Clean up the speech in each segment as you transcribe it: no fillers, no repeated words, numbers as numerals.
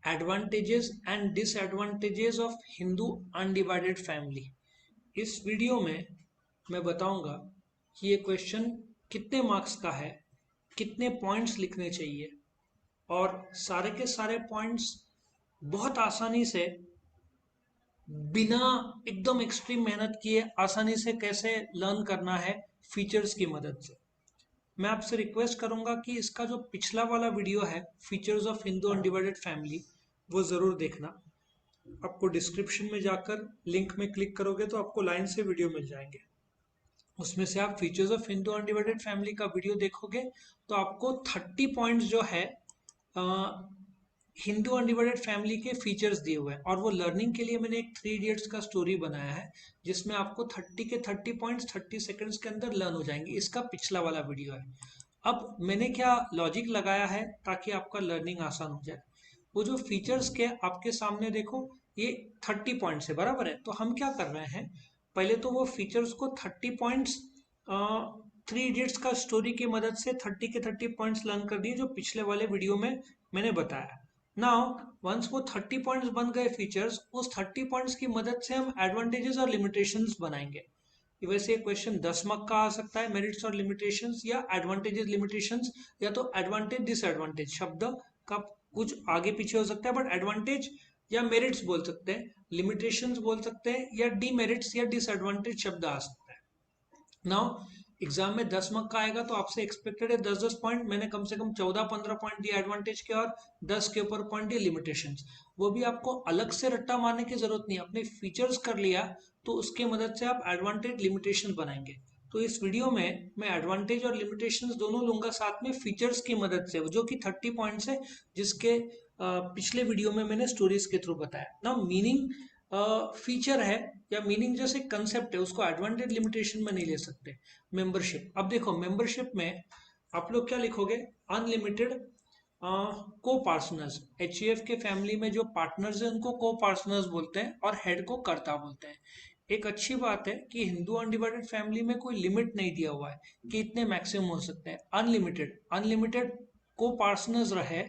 Advantages and disadvantages of Hindu undivided family. इस video में मैं बताऊंगा कि ये क्वेश्चन कितने मार्क्स का है, कितने पॉइंट्स लिखने चाहिए और सारे के सारे पॉइंट्स बहुत आसानी से, बिना एकदम एक्सट्रीम मेहनत किए आसानी से कैसे लर्न करना है फीचर्स की मदद से। मैं आपसे रिक्वेस्ट करूंगा कि इसका जो पिछला वाला वीडियो है features of Hindu undivided family, वो ज़रूर देखना। आपको डिस्क्रिप्शन में जाकर लिंक में क्लिक करोगे तो आपको लाइन से वीडियो मिल जाएंगे। उसमें से आप features of Hindu undivided family का वीडियो देखोगे तो आपको 30 पॉइंट्स जो है हिंदू अनडिवाइडेड फैमिली के फीचर्स दिए हुए हैं, और वो लर्निंग के लिए मैंने एक 3 इडियट्स का स्टोरी बनाया है जिसमें आपको 30 के 30 पॉइंट्स 30 सेकंड्स के अंदर लर्न हो जाएंगे। इसका पिछला वाला वीडियो है। अब मैंने क्या लॉजिक लगाया है ताकि आपका लर्निंग आसान हो जाए। वो जो फीचर्स के आपके सामने देखो, ये 30 पॉइंट्स है, बराबर है। तो हम क्या कर रहे हैं, पहले तो वो फीचर्स को 30 पॉइंट्स 3 इडियट्स का स्टोरी की मदद से 30 के 30 पॉइंट्स लर्न कर दिए जो पिछले वाले वीडियो में मैंने बताया। नाउ वंस वो 30 पॉइंट्स बन गए फीचर्स, उस 30 पॉइंट्स की मदद से हम एडवांटेजेस और लिमिटेशंस बनाएंगे। वैसे क्वेश्चन 10 मार्क का आ सकता है, मेरिट्स और लिमिटेशंस या एडवांटेजेस लिमिटेशंस, या तो एडवांटेज डिसएडवांटेज शब्द का कुछ आगे पीछे हो सकता है, बट एडवांटेज या मेरिट्स बोल सकते हैं, लिमिटेशंस बोल सकते हैं, या डीमेरिट्स या डिसएडवांटेज शब्द आ सकता है। नाउ एग्जाम में 10 मार्क का आएगा तो आपसे एक्सपेक्टेड है 10-10 पॉइंट। मैंने कम से कम 14-15 पॉइंट दिए एडवांटेज के और 10 के ऊपर पॉइंट दिए लिमिटेशंस। वो भी आपको अलग से रट्टा मारने की जरूरत नहीं, अपने फीचर्स कर लिया तो उसके मदद से आप एडवांटेज लिमिटेशन बनाएंगे। तो इस वीडियो में मैं एडवांटेज और लिमिटेशंस दोनों लूंगा साथ में फीचर्स की मदद से, जो कि 30 पॉइंट्स है, जिसके पिछले वीडियो में मैंने स्टोरीज के थ्रू बताया ना। मीनिंग फीचर है या मीनिंग जैसे कंसेप्ट है, उसको एडवांटेज लिमिटेशन में नहीं ले सकते। मेंबरशिप, अब देखो मेंबरशिप में आप लोग क्या लिखोगे, अनलिमिटेड को पार्टनर्स। एच के फैमिली में जो पार्टनर्स हैं उनको को पार्टनर्स बोलते हैं और हेड को कर्ता बोलते हैं। एक अच्छी बात है कि हिंदू अनडिवाइडेड फैमिली में कोई लिमिट नहीं दिया हुआ है कि इतने मैक्सिमम हो सकते हैं। अनलिमिटेड अनलिमिटेड को पार्टनर्स रहे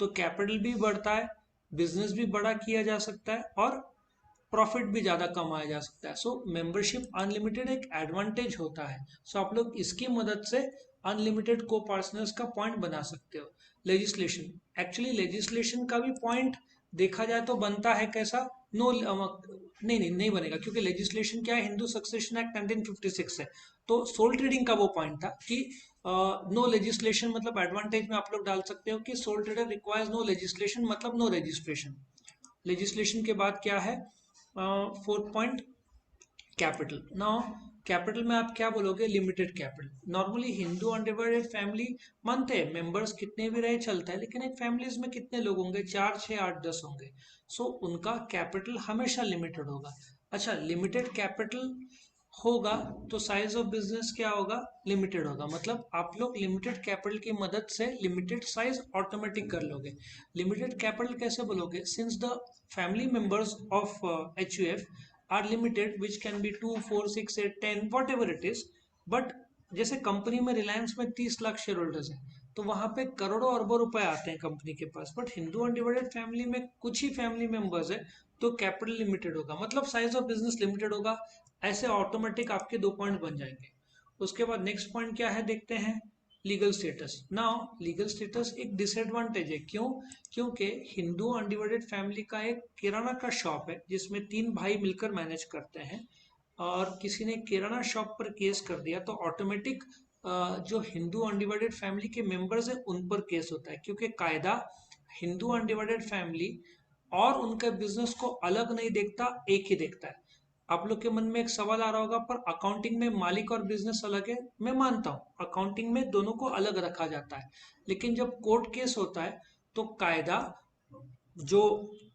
तो कैपिटल भी बढ़ता है, बिजनेस भी बड़ा किया जा सकता है और प्रॉफिट भी ज़्यादा कमाया जा सकता है। सो मेंबरशिप अनलिमिटेड एक एडवांटेज होता है। सो आप लोग इसकी मदद से अनलिमिटेड को पार्टनर्स का पॉइंट बना सकते हो। लेजिस्लेशन, एक्चुअली लेजिस्लेशन का भी पॉइंट देखा जाए तो बनता है कैसा, नो नहीं बनेगा, क्योंकि लेजिस्लेशन क्या है, हिंदू सक्सेशन एक्ट 1956 है। तो सोल ट्रेडिंग का वो पॉइंट था कि नो लेजिस्लेशन, मतलब एडवांटेज में आप लोग डाल सकते हो कि sole trader requires no legislation, मतलब नो रजिस्ट्रेशन। लेजिस्लेशन के बाद क्या है, 4th point, capital. Now capital में आप क्या बोलोगे, limited capital. Normally Hindu undivided family मानते हैं मेंबर्स कितने भी रहे चलता है, लेकिन एक फैमिलीज में कितने लोग होंगे, 4, 6, 8, 10 होंगे। सो उनका कैपिटल हमेशा लिमिटेड होगा। अच्छा, लिमिटेड कैपिटल होगा तो साइज ऑफ बिजनेस क्या होगा, लिमिटेड होगा। मतलब आप लोग लिमिटेड कैपिटल की मदद से लिमिटेड साइज ऑटोमेटिक कर लोगे। लिमिटेड कैपिटल कैसे बोलोगे, since the family members of H R limited, which can be 2, 4, 6, 8, 10, what ever it is. But जैसे कंपनी में, रिलायंस में 30 लाख शेयर होल्डर्स हैं, तो वहां पे करोड़ों अरबों रुपए आते हैं कंपनी के पास। बट हिंदू अनडिवाइडेड फैमिली में कुछ ही फैमिली मेंबर्स है, तो कैपिटल लिमिटेड होगा, मतलब साइज ऑफ बिजनेस लिमिटेड होगा। ऐसे ऑटोमेटिक आपके 2 पॉइंट बन जाएंगे। उसके बाद नेक्स्ट पॉइंट क्या है देखते हैं, legal status. Now legal status एक डिसएडवांटेज है, क्यों, क्योंकि हिंदू अनडिवाइडेड फैमिली का एक किराना का शॉप है जिसमें 3 भाई मिलकर मैनेज करते हैं, और किसी ने किराना शॉप पर केस कर दिया तो ऑटोमेटिक जो हिंदू अनडिवाइडेड फैमिली के मेंबर्स है उन पर केस होता है, क्योंकि कायदा हिंदू अनडिवाइडेड फैमिली और उनके बिजनेस को अलग नहीं देखता, एक ही देखता है। आप लोग के मन में एक सवाल आ रहा होगा, पर अकाउंटिंग में मालिक और बिजनेस अलग है। मैं मानता हूँ अकाउंटिंग में दोनों को अलग रखा जाता है, लेकिन जब कोर्ट केस होता है तो कायदा जो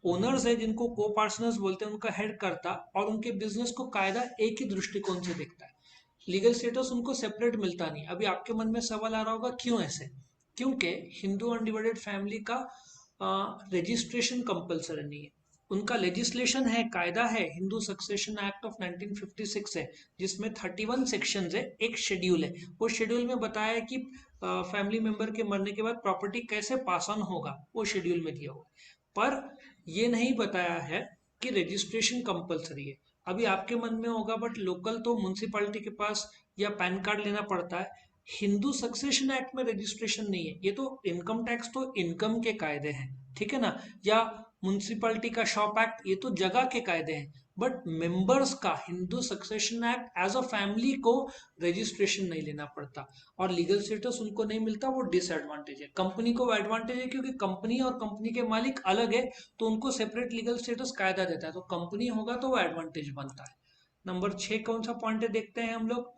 ओनर्स है, जिनको को पार्टनर्स बोलते हैं, उनका हेड करता और उनके बिजनेस को कायदा एक ही दृष्टिकोण से देखता है। लीगल स्टेटस उनको सेपरेट मिलता नहीं। अभी आपके मन में सवाल आ रहा होगा क्यों ऐसे, क्योंकि हिंदू अनडिवाइडेड फैमिली का रजिस्ट्रेशन कंपलसरी नहीं है। उनका लेजिस्लेशन है, कायदा है, हिंदू सक्सेशन एक्ट ऑफ 1956 है, जिसमें 31 सेक्शंस है, एक शेड्यूल है। वो शेड्यूल में बताया है कि फैमिली मेंबर के मरने के बाद प्रॉपर्टी कैसे पास ऑन होगा, वो शेड्यूल में दिया हुआ है। पर ये नहीं बताया है कि रजिस्ट्रेशन कंपलसरी है। अभी आपके मन में होगा बट लोकल तो म्यूनसिपालिटी के पास या पैन कार्ड लेना पड़ता है, हिंदू सक्सेशन एक्ट में रजिस्ट्रेशन नहीं है। ये तो इनकम टैक्स तो इनकम के कायदे हैं, ठीक है ना, या म्यूनसिपालिटी का शॉप एक्ट, ये तो जगह के कायदे हैं। बट मेंबर्स का Hindu succession act as a family को रजिस्ट्रेशन नहीं लेना पड़ता और लीगल स्टेटस उनको नहीं मिलता, वो डिसएडवांटेज है। कंपनी को एडवांटेज है क्योंकि कंपनी और कंपनी के मालिक अलग है, तो उनको सेपरेट लीगल स्टेटस कायदा देता है, तो कंपनी होगा तो वो एडवांटेज बनता है। नंबर 6 कौन सा पॉइंट है देखते हैं हम लोग।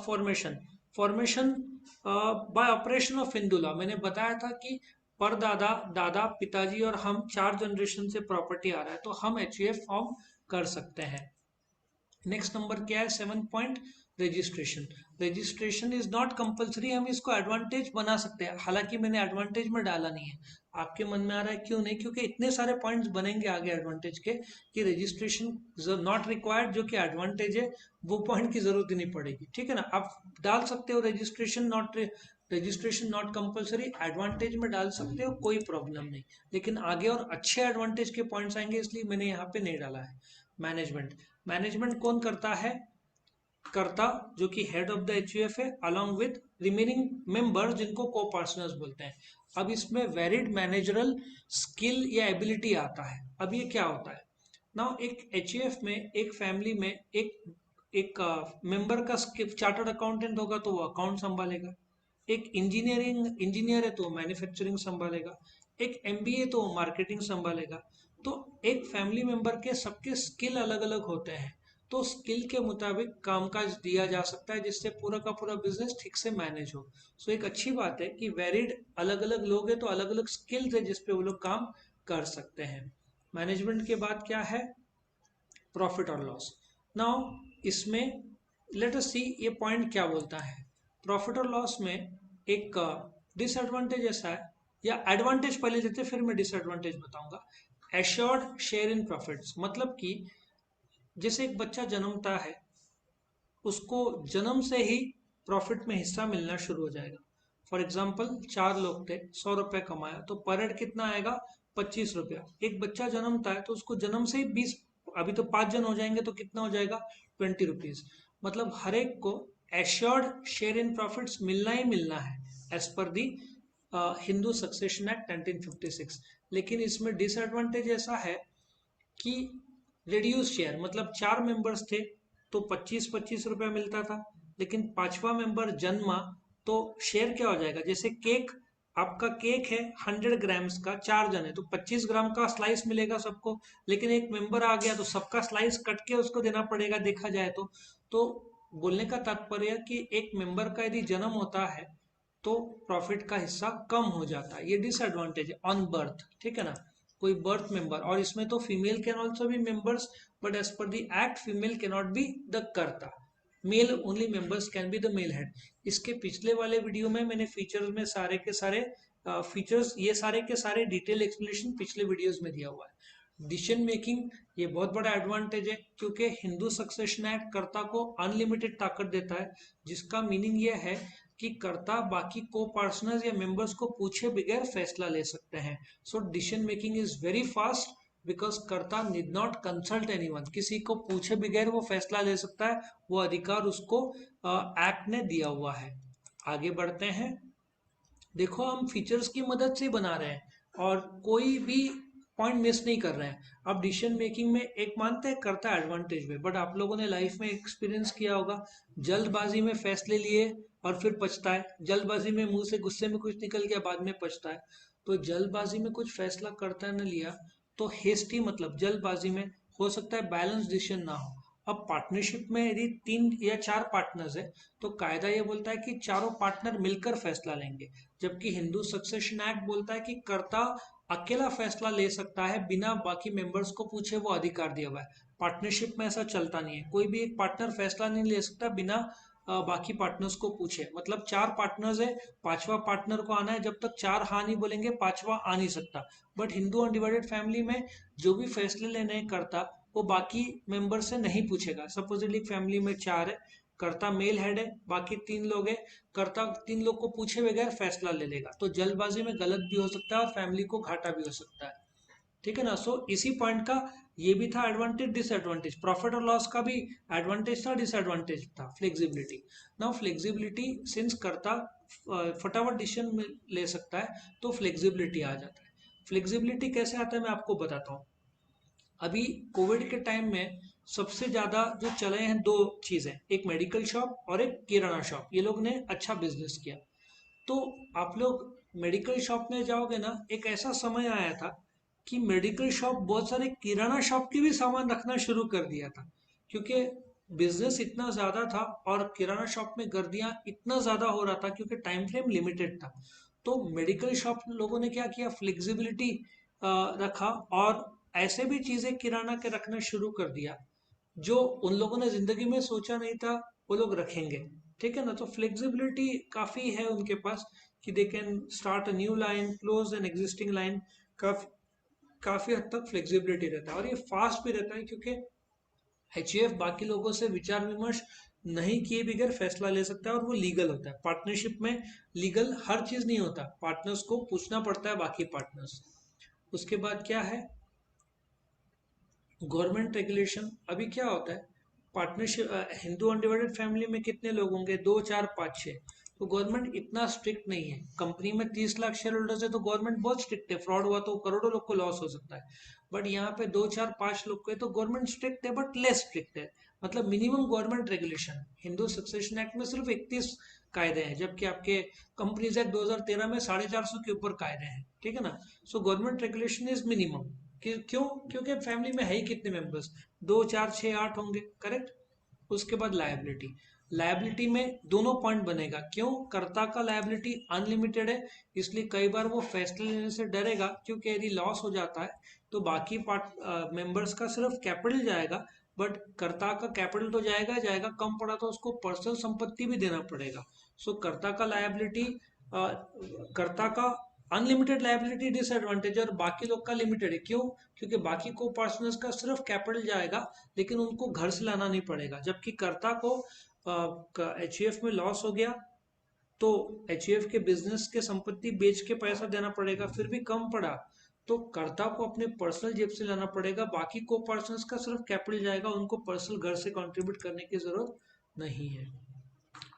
Formation. Formation by operation of Hindu law, मैंने बताया था कि परदादा, दादा, पिताजी और हम 4 जनरेशन से प्रॉपर्टी आ रहा है तो हम एचयूएफ फॉर्म कर सकते हैं। नेक्स्ट नंबर क्या है, 7 point, registration. Registration is not compulsory, हम इसको एडवांटेज बना सकते हैं, हालांकि मैंने एडवांटेज में डाला नहीं है। आपके मन में आ रहा है क्यों नहीं, क्योंकि इतने सारे पॉइंट्स बनेंगे आगे एडवांटेज के कि रजिस्ट्रेशन नॉट रिक्वायर्ड जो कि एडवांटेज है वो पॉइंट की जरूरत ही नहीं पड़ेगी, ठीक है ना। आप डाल सकते हो रजिस्ट्रेशन नॉट कंपलसरी, एडवांटेज में डाल सकते हो, कोई प्रॉब्लम नहीं। लेकिन आगे और अच्छे एडवांटेज के पॉइंट्स आएंगे इसलिए मैंने यहाँ पे नहीं डाला है। मैनेजमेंट। मैनेजमेंट कौन करता है, कर्ता जो कि हेड ऑफ द एचयूएफ है, अलॉन्ग विद रिमेनिंग मेंबर्स जिनको को पार्टनर्स बोलते हैं। अब इसमें वेरिड मैनेजरल स्किल या एबिलिटी आता है। अब ये क्या होता है ना, एक एचयूएफ में, एक फैमिली में एक एक मेंबर का चार्टर्ड अकाउंटेंट होगा तो वो अकाउंट संभालेगा, एक इंजीनियर है तो मैन्युफैक्चरिंग संभालेगा, एक एमबीए तो मार्केटिंग संभालेगा। तो एक फैमिली मेंबर के सबके स्किल अलग अलग होते हैं, तो स्किल के मुताबिक कामकाज दिया जा सकता है जिससे पूरा का पूरा बिजनेस ठीक से मैनेज हो। सो एक अच्छी बात है कि वेरिड अलग अलग लोग हैं तो अलग अलग स्किल्स है जिसपे वो लोग काम कर सकते हैं। मैनेजमेंट के बाद क्या है, प्रॉफिट और लॉस। नाउ इसमें लेट अस सी ये पॉइंट क्या बोलता है। प्रॉफिट और लॉस में एक डिसएडवांटेज ऐसा है, या एडवांटेज पहले देते फिर मैं डिसएडवांटेज बताऊंगा। एश्योर्ड शेयर इन प्रॉफिट्स, मतलब कि जैसे एक बच्चा जन्मता है उसको जन्म से ही प्रॉफिट में हिस्सा मिलना शुरू हो जाएगा। फॉर एग्जाम्पल 4 लोग थे, 100 रुपए कमाया तो पर हेड कितना आएगा, 25 रुपया। एक बच्चा जन्मता है तो उसको जन्म से ही 20, अभी तो 5 जन हो जाएंगे तो कितना हो जाएगा, 20 रुपीज। मतलब हर एक को एश्योर्ड शेयर इन प्रॉफिट्स मिलना ही मिलना है एज पर दी हिंदू सक्सेशन एक्ट 1956। लेकिन इसमें डिसएडवांटेज ऐसा है कि रिड्यूस शेयर, मतलब 4 मेंबर्स थे तो 25-25 रुपया मिलता था, लेकिन 5वां मेंबर जन्मा तो शेयर क्या हो जाएगा, जैसे केक, आपका केक है 100 ग्राम्स का, 4 जन है तो 25 ग्राम का स्लाइस मिलेगा सबको, लेकिन एक मेंबर आ गया तो सबका स्लाइस कट के उसको देना पड़ेगा देखा जाए तो बोलने का तात्पर्य कि एक मेंबर का यदि जन्म होता है तो प्रॉफिट का हिस्सा कम हो जाता है, ये डिसएडवांटेज है ऑन बर्थ, ठीक है ना। कोई बर्थ मेंबर, और इसमें तो female can also be members, but as per the act female can not be the कर्ता, male only members can be the male head. इसके पिछले वाले वीडियो में मैंने फीचर्स में सारे के सारे फीचर्स, ये सारे के सारे डिटेल एक्सप्लेनेशन पिछले वीडियोस में दिया हुआ है। डिसीजन मेकिंग, ये बहुत बड़ा एडवांटेज है क्योंकि हिंदू सक्सेशन एक्ट कर्ता को अनलिमिटेड ताकत देता है, जिसका मीनिंग यह है कि कर्ता बाकी को पार्टनर्स या मेंबर्स को पूछे बगैर फैसला ले सकते हैं। So decision making is very fast because कर्ता नीड नॉट कंसल्ट एनीवन, किसी को पूछे बगैर वो फैसला ले सकता है, वो अधिकार उसको एक्ट ने दिया हुआ है। आगे बढ़ते हैं। देखो हम फीचर्स की मदद से बना रहे हैं और कोई भी पॉइंट मिस नहीं कर रहे हैं। अब डिसीजन मेकिंग में एक मानते हैं करता है एडवांटेज में, बट आप लोगों ने लाइफ में एक्सपीरियंस किया होगा, जल्दबाजी में फैसले लिए और फिर पछता है, जल्दबाजी में मुंह से गुस्से में कुछ निकल गया बाद में पछता है। तो जल्दबाजी में कुछ फैसला करता है ना लिया तो हेस्टी, मतलब जल्दबाजी में हो सकता है बैलेंस डिसीजन ना हो। अब पार्टनरशिप में यदि 3 या 4 पार्टनर्स है तो कायदा ये बोलता है कि चारों पार्टनर मिलकर फैसला लेंगे, जबकि हिंदू सक्सेशन एक्ट बोलता है कि कर्ता अकेला फैसला ले सकता है बिना बाकी मेंबर्स को पूछे, वो अधिकार दिया हुआ है। पार्टनरशिप में ऐसा चलता नहीं है, कोई भी एक पार्टनर फैसला नहीं ले सकता बिना बाकी पार्टनर्स को पूछे। मतलब 4 पार्टनर्स है, 5वां पार्टनर को आना है, जब तक 4 हाँ नहीं बोलेंगे 5वां आ नहीं सकता। बट हिंदू अनडिवाइडेड फैमिली में जो भी फैसले लेने करता वो बाकी मेंबर से नहीं पूछेगा। सपोजिटली फैमिली में 4 है, कर्ता मेल हेड है, बाकी 3 लोग है, कर्ता 3 लोग को पूछे बगैर फैसला ले लेगा, तो जल्दबाजी में गलत भी हो सकता है और फैमिली को घाटा भी हो सकता है। ठीक है ना। सो इसी पॉइंट का ये भी था एडवांटेज डिसएडवांटेज, प्रॉफिट और लॉस का भी एडवांटेज था डिसएडवांटेज था। फ्लेक्सिबिलिटी, नाउ फ्लेक्सिबिलिटी सिंस करता फटाफट डिसीजन ले सकता है तो फ्लेक्सिबिलिटी आ जाता है। फ्लेक्सिबिलिटी कैसे आता है मैं आपको बताता हूँ। अभी कोविड के टाइम में सबसे ज्यादा जो चले हैं दो चीजें, एक मेडिकल शॉप और एक किराना शॉप, ये लोग ने अच्छा बिजनेस किया। तो आप लोग मेडिकल शॉप में जाओगे ना, एक ऐसा समय आया था कि मेडिकल शॉप बहुत सारे किराना शॉप की भी सामान रखना शुरू कर दिया था, क्योंकि बिजनेस इतना ज्यादा था और किराना शॉप में गर्दियां इतना ज्यादा हो रहा था क्योंकि टाइम फ्रेम लिमिटेड था। तो मेडिकल शॉप लोगों ने क्या किया, फ्लेक्सिबिलिटी रखा और ऐसे भी चीजें किराना के रखना शुरू कर दिया जो उन लोगों ने जिंदगी में सोचा नहीं था वो लोग रखेंगे। ठीक है ना। तो फ्लेक्सिबिलिटी काफी है उनके पास कि they can start a new line, close an existing line. काफी काफी हद तक फ्लेक्सिबिलिटी रहता है और ये फास्ट भी रहता है क्योंकि एचयूएफ बाकी लोगों से विचार विमर्श नहीं किए बगैर फैसला ले सकता है और वो लीगल होता है। पार्टनरशिप में लीगल हर चीज नहीं होता, पार्टनर्स को पूछना पड़ता है बाकी पार्टनर्स। उसके बाद क्या है, गवर्नमेंट रेगुलेशन। अभी क्या होता है, पार्टनरशिप हिंदू अनडिवाइडेड फैमिली में कितने लोग होंगे, 2 4 5 6। तो गवर्नमेंट इतना स्ट्रिक्ट नहीं है। कंपनी में 30 लाख शेयर होल्डर्स है तो गवर्नमेंट बहुत स्ट्रिक्ट है, फ्रॉड हुआ तो करोड़ों लोग को लॉस हो सकता है। बट यहाँ पे 2 4 5 लोग को है तो गवर्नमेंट स्ट्रिक्ट है बट लेस स्ट्रिक्ट है। मतलब minimum government regulation, Hindu succession act में सिर्फ 31 कायदे हैं, जबकि आपके कंपनीज एक्ट 2013 में 450 के ऊपर कायदे हैं। ठीक है ना। So government regulation is minimum. क्यों, क्योंकि फैमिली में है ही कितने मेंबर्स, 2 4 6 8 होंगे, करेक्ट। उसके बाद लायबिलिटी। लायबिलिटी में दोनों पॉइंट बनेगा, क्यों, कर्ता का लायबिलिटी अनलिमिटेड है, इसलिए कई बार वो फैसले लेने से डरेगा क्योंकि यदि लॉस हो जाता है तो बाकी पार्ट मेंबर्स का सिर्फ कैपिटल जाएगा, बट कर्ता का कैपिटल तो जाएगा जाएगा, कम पड़ा तो उसको पर्सनल संपत्ति भी देना पड़ेगा। सो कर्ता का लायबिलिटी, कर्ता का अनलिमिटेड लायबिलिटी डिसएडवांटेज और बाकी लोग का लिमिटेड है। क्यों, क्योंकि बाकी को पर्सनल्स का सिर्फ कैपिटल जाएगा लेकिन उनको घर से लाना नहीं पड़ेगा, जबकि कर्ता को एचयूएफ में लॉस हो गया तो एचयूएफ के बिजनेस के संपत्ति बेच के पैसा देना पड़ेगा, फिर भी कम पड़ा तो कर्ता को अपने पर्सनल जेब से लाना पड़ेगा, बाकी को पर्सनल्स का सिर्फ कैपिटल जाएगा, उनको पर्सनल घर से कंट्रीब्यूट करने की जरूरत नहीं है।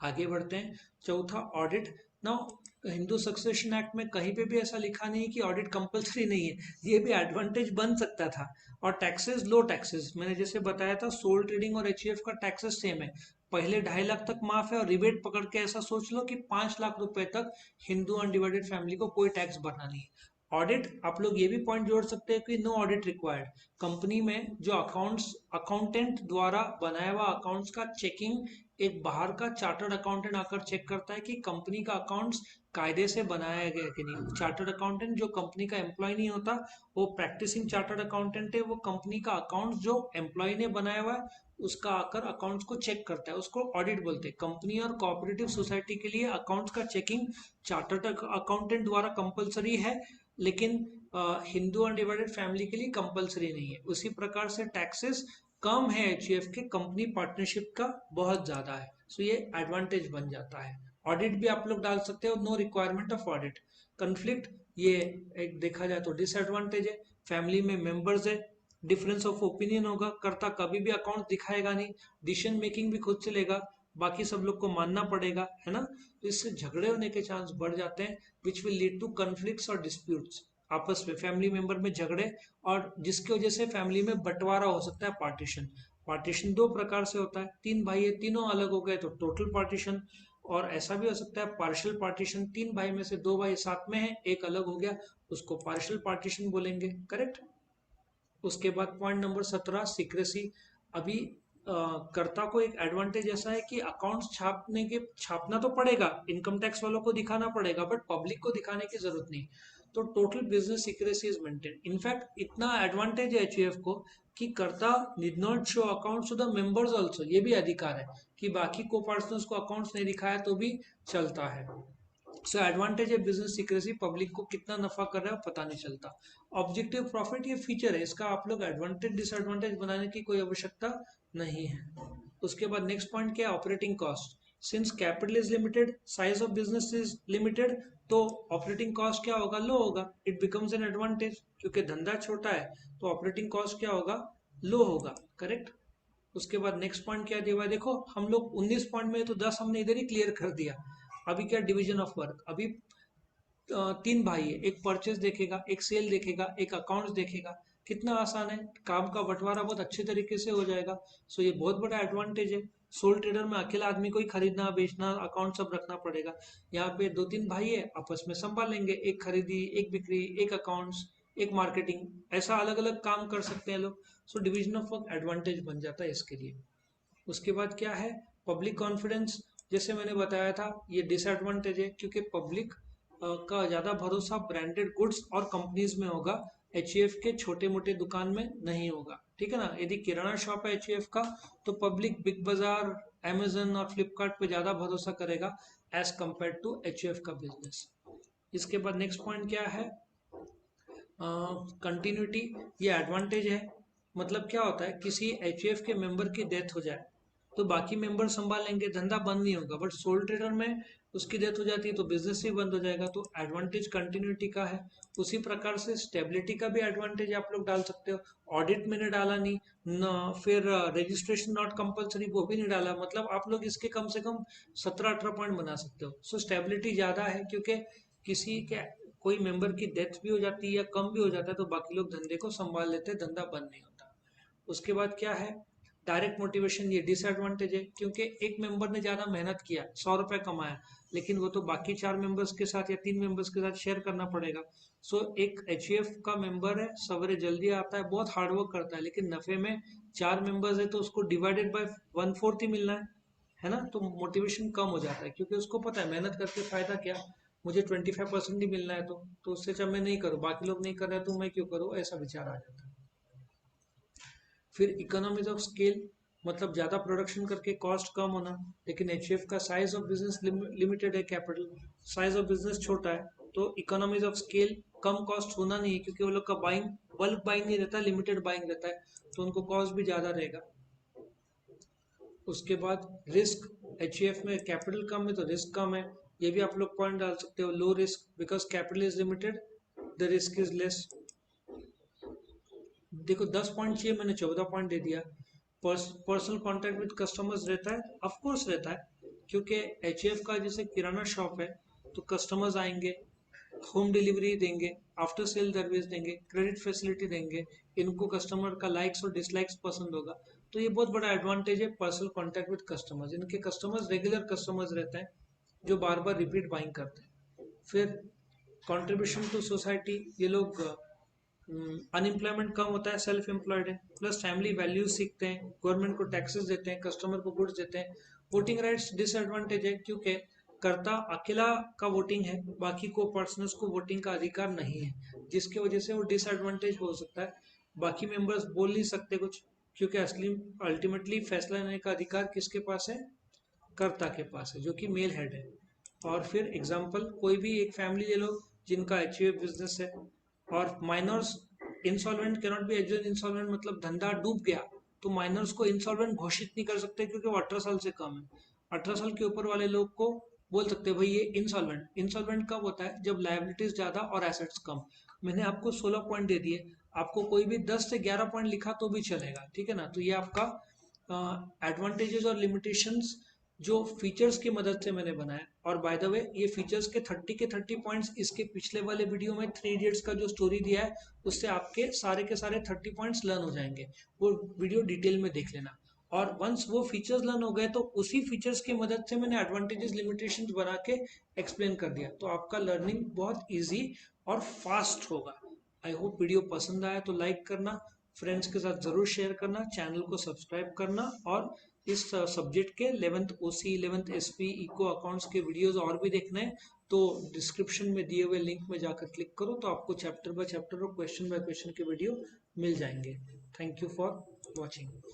आगे बढ़ते हैं। चौथा, audit. Now Hindu succession act में कहीं पे भी ऐसा लिखा नहीं है कि ऑडिट कंपलसरी नहीं है, ये भी एडवांटेज बन सकता था। और टैक्सेस, लो टैक्सेस, मैंने जैसे बताया था सोल ट्रेडिंग और एचयूएफ का टैक्सेस सेम है, पहले 2.5 लाख तक माफ है और रिबेट पकड़ के ऐसा सोच लो कि 5 लाख रुपए तक हिंदू अनडिवाइडेड फैमिली को कोई टैक्स भरना नहीं है। ऑडिट, आप लोग ये भी पॉइंट जोड़ सकते हैं कि नो ऑडिट रिक्वायर्ड। कंपनी में जो अकाउंट्स अकाउंटेंट द्वारा बनाया हुआ अकाउंट्स का चेकिंग एक बाहर का चार्टर्ड अकाउंटेंट आकर चेक करता है कि कंपनी का अकाउंट्स कायदे से बनाया गया कि नहीं। चार्टर्ड अकाउंटेंट जो कंपनी का एम्प्लॉय नहीं होता, वो प्रैक्टिसिंग चार्टर्ड अकाउंटेंट है, वो कंपनी का अकाउंट्स जो एम्प्लॉय ने बनाया हुआ है उसका आकर अकाउंट्स को चेक करता है, उसको ऑडिट बोलते हैं। कंपनी और कोऑपरेटिव सोसाइटी के लिए अकाउंट्स का चेकिंग चार्टर्ड अकाउंटेंट द्वारा कंपलसरी है, लेकिन हिंदू अनडिवाइडेड फैमिली के लिए कंपलसरी नहीं है। उसी प्रकार से टैक्सेस कम है एचयूएफ के, कंपनी पार्टनरशिप का बहुत ज्यादा है, सो ये एडवांटेज बन जाता है। ऑडिट भी आप लोग डाल सकते हो, no requirement of audit. Conflict, ये एक देखा जाए तो डिसएडवांटेज है, फैमिली में मेंबर्स है, डिफरेंस ऑफ ओपिनियन होगा, कर्ता कभी भी अकाउंट दिखाएगा नहीं, डिसीजन मेकिंग भी खुद से लेगा, बाकी सब लोग को मानना पड़ेगा, है ना। तो इससे झगड़े होने के चांस बढ़ जाते हैं, which will lead to conflicts और डिस्प्यूट्स, आपस में फैमिली मेंबर में झगड़े, और जिसकी वजह से फैमिली में बंटवारा हो सकता है, पार्टीशन। पार्टीशन दो प्रकार से होता है, 3 भाई है तीनों अलग हो गए तो टोटल पार्टीशन, और ऐसा भी हो सकता है पार्शियल पार्टीशन, 3 भाई में से 2 भाई साथ में है एक अलग हो गया, उसको पार्शियल पार्टीशन बोलेंगे, करेक्ट। उसके बाद पॉइंट नंबर 17, सीक्रेसी। अभी कर्ता को एक एडवांटेज ऐसा है कि अकाउंट्स छापना तो पड़ेगा, इनकम टैक्स वालों को दिखाना पड़ेगा, बट पब्लिक को दिखाने की जरूरत नहीं। तो total business secrecy is maintain. In fact इतना एडवांटेज है एचयूएफ को कि karta need not show accounts to the members also, ये भी अधिकार है कि बाकी को पर्सनस को अकाउंट्स नहीं दिखाया तो भी चलता है। सो एडवांटेज है बिजनेस सीक्रेसी, पब्लिक को कितना नफा कर रहा है पता नहीं चलता। ऑब्जेक्टिव प्रॉफिट, ये फीचर है, इसका आप लोग एडवांटेज डिसएडवांटेज बनाने की कोई आवश्यकता नहीं है। उसके बाद नेक्स्ट पॉइंट क्या है, operating cost. Since capital is limited, size of business is limited, तो ऑपरेटिंग कॉस्ट क्या होगा, लो होगा, इट बिकम्स एन एडवांटेज, क्योंकि धंधा छोटा है तो ऑपरेटिंग कॉस्ट क्या होगा, लो होगा, करेक्ट। उसके बाद नेक्स्ट पॉइंट क्या दिया हुआ है, देखो हम लोग 19 पॉइंट में तो 10 हमने इधर ही क्लियर कर दिया। अभी क्या, डिवीजन ऑफ वर्क। अभी तीन भाई है, एक परचेज देखेगा, एक सेल देखेगा, एक अकाउंट्स देखेगा। कितना आसान है, काम का बंटवारा बहुत अच्छे तरीके से हो जाएगा। सो ये बहुत बड़ा एडवांटेज है। सोल ट्रेडर में अकेला आदमी को ही खरीदना बेचना अकाउंट सब रखना पड़ेगा। यहाँ पे दो तीन भाई है, आपस में संभाल लेंगे, एक खरीदी, एक बिक्री, एक अकाउंट्स, एक मार्केटिंग, ऐसा अलग अलग काम कर सकते हैं लोग। So division of work advantage बन जाता है इसके लिए। उसके बाद क्या है, पब्लिक कॉन्फिडेंस। जैसे मैंने बताया था, ये डिसएडवांटेज है, क्योंकि पब्लिक का ज़्यादा भरोसा ब्रांडेड गुड्स और कंपनीज में होगा, एचईएफ के छोटे मोटे दुकान में नहीं होगा, ठीक है ना। यदि किराना शॉप है एचईएफ का, तो पब्लिक बिग बाजार, अमेजन और फ्लिपकार्ट पे ज़्यादा भरोसा करेगा एज कम्पेयर टू एचईएफ का बिजनेस। इसके बाद नेक्स्ट पॉइंट क्या है, कंटिन्यूटी। ये एडवांटेज है। मतलब क्या होता है, किसी एचईएफ के मेंबर की डेथ हो जाए तो बाकी मेंबर संभाल लेंगे, धंधा बंद नहीं होगा। बट सोल ट्रेडर में उसकी डेथ हो जाती है तो बिजनेस ही बंद हो जाएगा। तो एडवांटेज कंटिन्यूटी का है। उसी प्रकार से स्टेबिलिटी का भी एडवांटेज आप लोग डाल सकते हो। ऑडिट मैंने डाला नहीं न, फिर रजिस्ट्रेशन नॉट कंपलसरी वो भी नहीं डाला। मतलब आप लोग इसके कम से कम 17-18 पॉइंट बना सकते हो। सो स्टेबिलिटी ज़्यादा है, क्योंकि किसी के कोई मेंबर की डेथ भी हो जाती है या कम भी हो जाता है तो बाकी लोग धंधे को संभाल लेते हैं, धंधा बंद नहीं होता। उसके बाद क्या है, डायरेक्ट मोटिवेशन। ये डिसएडवांटेज है, क्योंकि एक मेंबर ने ज्यादा मेहनत किया, 100 रुपए कमाया, लेकिन वो तो बाकी 4 मेंबर्स के साथ या 3 मेंबर्स के साथ शेयर करना पड़ेगा। सो एक एचईएफ का मेंबर है, सवेरे जल्दी आता है, बहुत हार्डवर्क करता है, लेकिन नफे में 4 मेंबर्स है तो उसको डिवाइडेड बाय 1/4 ही मिलना है ना। तो मोटिवेशन कम हो जाता है, क्योंकि उसको पता है मेहनत करके फायदा क्या, मुझे 25% ही मिलना है। तो उससे जब मैं नहीं करूँ, बाकी लोग नहीं कर रहे तो मैं क्यों करूँ, ऐसा विचार आ जाता है। फिर इकोनॉमीज ऑफ स्केल, मतलब ज़्यादा प्रोडक्शन करके कॉस्ट कम होना। लेकिन एचएफ का साइज ऑफ बिजनेस लिमिटेड है, कैपिटल साइज ऑफ बिजनेस छोटा है, तो economies of scale, come cost होना नहीं है, क्योंकि वो लोग का बाइंग बल्क बाइंग नहीं रहता, लिमिटेड बाइंग रहता है, तो उनको कॉस्ट भी ज़्यादा रहेगा। उसके बाद रिस्क, एचईएफ में कैपिटल कम है तो रिस्क कम है। ये भी आप लोग पॉइंट डाल सकते हो, low risk because capital is limited, the risk is less. देखो 10 पॉइंट चाहिए, मैंने 14 पॉइंट दे दिया। पर्सनल कांटेक्ट विद कस्टमर्स रहता है, ऑफ कोर्स रहता है, क्योंकि एचएफ का जैसे किराना शॉप है तो कस्टमर्स आएंगे, होम डिलीवरी देंगे, आफ्टर सेल सर्विस देंगे, क्रेडिट फैसिलिटी देंगे, इनको कस्टमर का लाइक्स और डिसलाइक्स पसंद होगा। तो ये बहुत बड़ा एडवांटेज है पर्सनल कांटेक्ट विद कस्टमर्स। इनके कस्टमर्स रेगुलर कस्टमर्स रहते हैं जो बार बार रिपीट बाइंग करते हैं। फिर कंट्रीब्यूशन टू सोसाइटी, ये लोग अनएम्प्लॉयमेंट कम होता है, सेल्फ एम्प्लॉयड है, प्लस फैमिली वैल्यूज सीखते हैं, गवर्नमेंट को टैक्सेस देते हैं, कस्टमर को गुड्स देते हैं। वोटिंग राइट्स डिसएडवांटेज है, क्योंकि कर्ता अकेला का वोटिंग है, बाकी को पर्सनस को वोटिंग का अधिकार नहीं है, जिसकी वजह से वो डिसएडवांटेज हो सकता है। बाकी मेंबर्स बोल नहीं सकते कुछ, क्योंकि असली अल्टीमेटली फैसला लेने का अधिकार किसके पास है, कर्ता के पास है, जो कि मेल हेड है। और फिर एग्जांपल, कोई भी एक फैमिली ले लो जिनका एचयूएफ बिजनेस है, और माइनर्स इंसॉल्वेंट कैनॉट बी एडजन इंसॉल्वेंट, मतलब धंधा डूब गया तो माइनर्स को इंसॉल्वेंट घोषित नहीं कर सकते, क्योंकि वो 18 साल से कम है। 18 साल के ऊपर वाले लोग को बोल सकते हैं भाई ये इंसॉल्वेंट। इंसॉल्वेंट कब होता है, जब लायबिलिटीज ज्यादा और एसेट्स कम। मैंने आपको 16 पॉइंट दे दिए, आपको कोई भी 10 से 11 पॉइंट लिखा तो भी चलेगा, ठीक है ना। तो ये आपका एडवांटेजेस और लिमिटेशंस जो फीचर्स की मदद से मैंने बनाया। और बाय द वे ये फीचर्स के 30 पॉइंट्स इसके पिछले वाले वीडियो में 3 इडियट्स का जो स्टोरी दिया है उससे आपके सारे के सारे 30 पॉइंट्स लर्न हो जाएंगे। वो वीडियो डिटेल में देख लेना। और वंस वो फीचर्स लर्न हो गए तो उसी फीचर्स की मदद से मैंने एडवांटेजेस लिमिटेशंस बना के एक्सप्लेन कर दिया, तो आपका लर्निंग बहुत ईजी और फास्ट होगा। आई होप वीडियो पसंद आया तो लाइक करना, फ्रेंड्स के साथ ज़रूर शेयर करना, चैनल को सब्सक्राइब करना। और इस सब्जेक्ट के 11th ओसी 11th एसपी इको अकाउंट्स के वीडियोस और भी देखने हैं तो डिस्क्रिप्शन में दिए हुए लिंक में जाकर क्लिक करो, तो आपको चैप्टर बाय चैप्टर और क्वेश्चन बाय क्वेश्चन के वीडियो मिल जाएंगे। Thank you for watching.